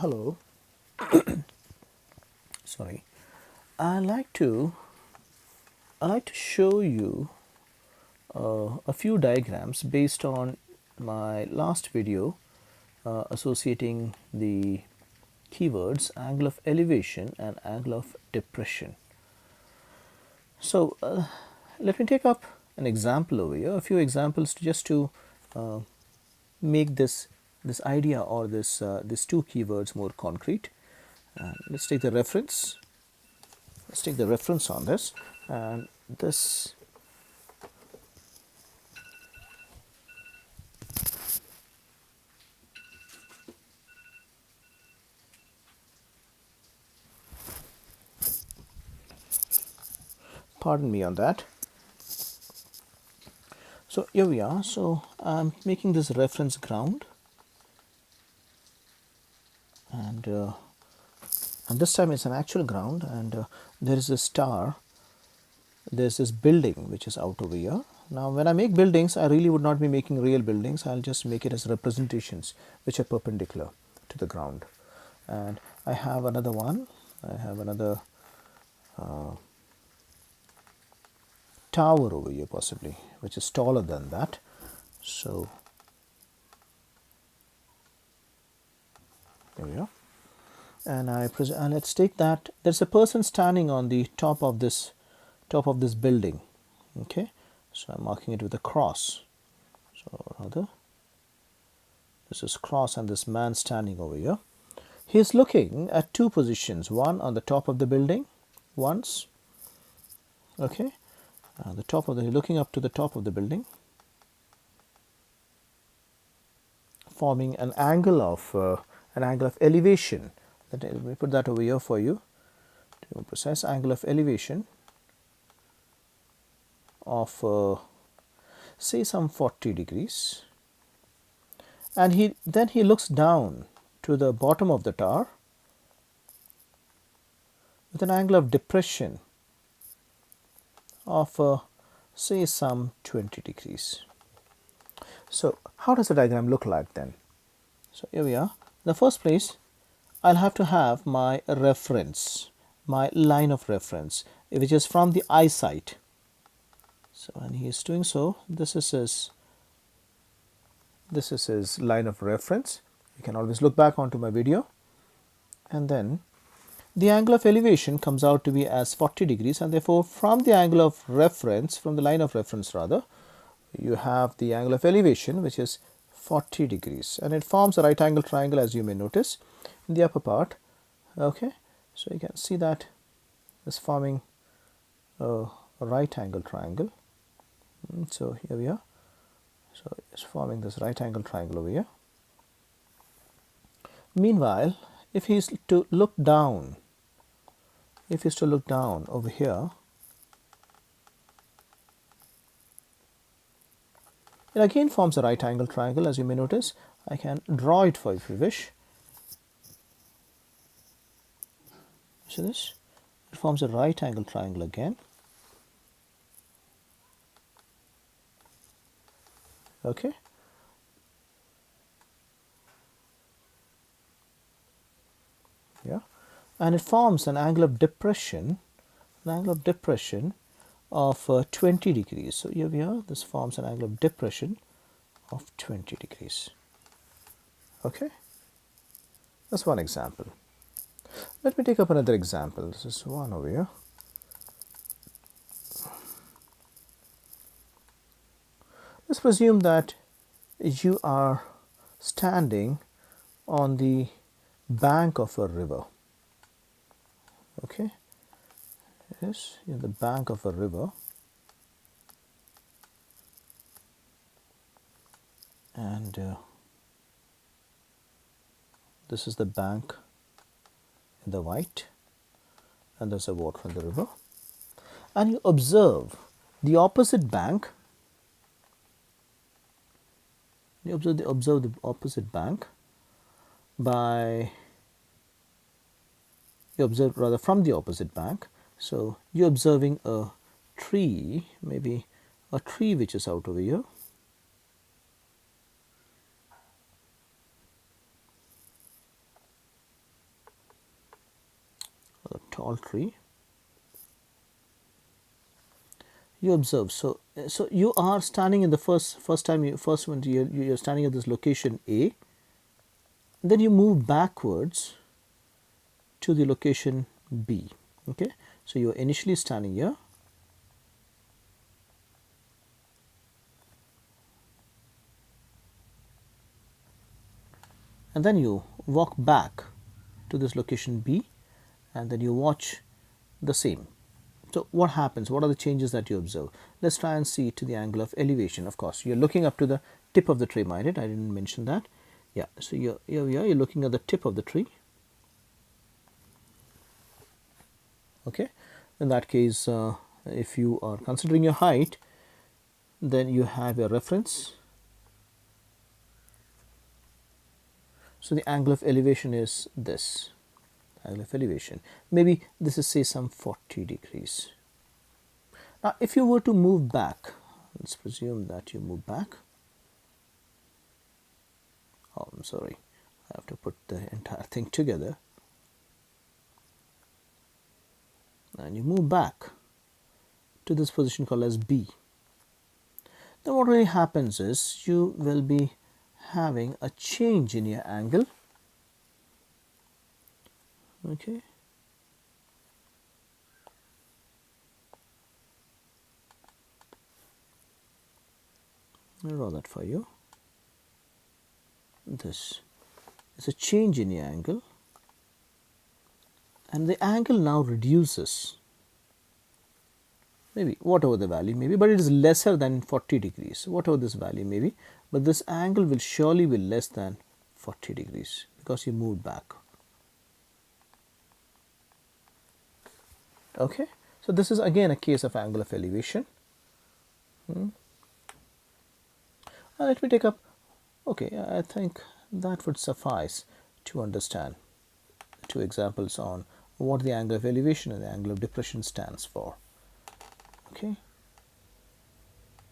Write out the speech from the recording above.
Hello. Sorry. I like to I like to show you a few diagrams based on my last video associating the keywords angle of elevation and angle of depression. So let me take up an example over here, a few examples just to uh, make this idea or these two keywords more concrete. Let's take the reference. Let's take the reference on this, and this pardon me on that. So here we are. So I'm making this reference ground, and this time it's an actual ground, and there is a star. There's this building which is out over here. Now when I make buildings, I really would not be making real buildings. I'll just make it as representations which are perpendicular to the ground. And I have another one. I have another tower over here possibly, which is taller than that. So there we are. And let's take that there's a person standing on the top of this building. Okay, so I'm marking it with a cross. So rather, this is cross, and this man standing over here, he is looking at two positions, one on the top of the building once, okay, the top of the looking up to the top of the building, forming an angle of elevation. Let me put that over here for you to be precise. Angle of elevation of say some 40 degrees, and he looks down to the bottom of the tower with an angle of depression of say some 20 degrees. So how does the diagram look like then? So here we are. In the first place, I'll have to have my reference, my line of reference, which is from the eyesight. So when he is doing so, this is his line of reference. You can always look back onto my video, and then the angle of elevation comes out to be as 40 degrees, and therefore from the angle of reference, from the line of reference rather, you have the angle of elevation which is 40 degrees, and it forms a right angle triangle, as you may notice in the upper part. Okay, so you can see that is forming a right angle triangle. So here we are. So it's forming this right angle triangle over here. Meanwhile, if he is to look down, over here, it again forms a right angle triangle, as you may notice. I can draw it for you if you wish. See this? It forms a right angle triangle again. Okay. Yeah. And it forms an angle of depression, of 20 degrees. So here we are. This forms an angle of depression of 20 degrees. Okay. That's one example. Let me take up another example. This is one over here. Let's presume that you are standing on the bank of a river. Okay. Yes, you're the bank of a river, and this is the bank in the white, and there's a water in the river, and you observe the opposite bank. You observe the opposite bank by you observe rather from the opposite bank. So you're observing a tree, maybe a tree which is out over here. tall tree, you observe. So you are standing in the first time you first when you're standing at this location A, then you move backwards to the location B. Okay, so you're initially standing here, and then you walk back to this location B, and then you watch the same. So what happens? What are the changes that you observe? Let's try and see to the angle of elevation. Of course, you're looking up to the tip of the tree, mind it, I didn't mention that. Yeah, so you're looking at the tip of the tree. Okay, in that case, if you are considering your height, then you have a reference. So the angle of elevation is this angle of elevation. Maybe this is, say, some 40 degrees. Now if you were to move back, let's presume that you move back. Oh, I'm sorry, I have to put the entire thing together. And you move back to this position called as B. Then what really happens is you will be having a change in your angle. Okay, I'll draw that for you. This is a change in your angle, and the angle now reduces, maybe whatever the value may be, but it is lesser than 40 degrees, whatever this value may be, but this angle will surely be less than 40 degrees because you moved back. Okay, so this is again a case of angle of elevation. Let me take up, okay, I think that would suffice to understand two examples on what the angle of elevation and the angle of depression stands for. Okay.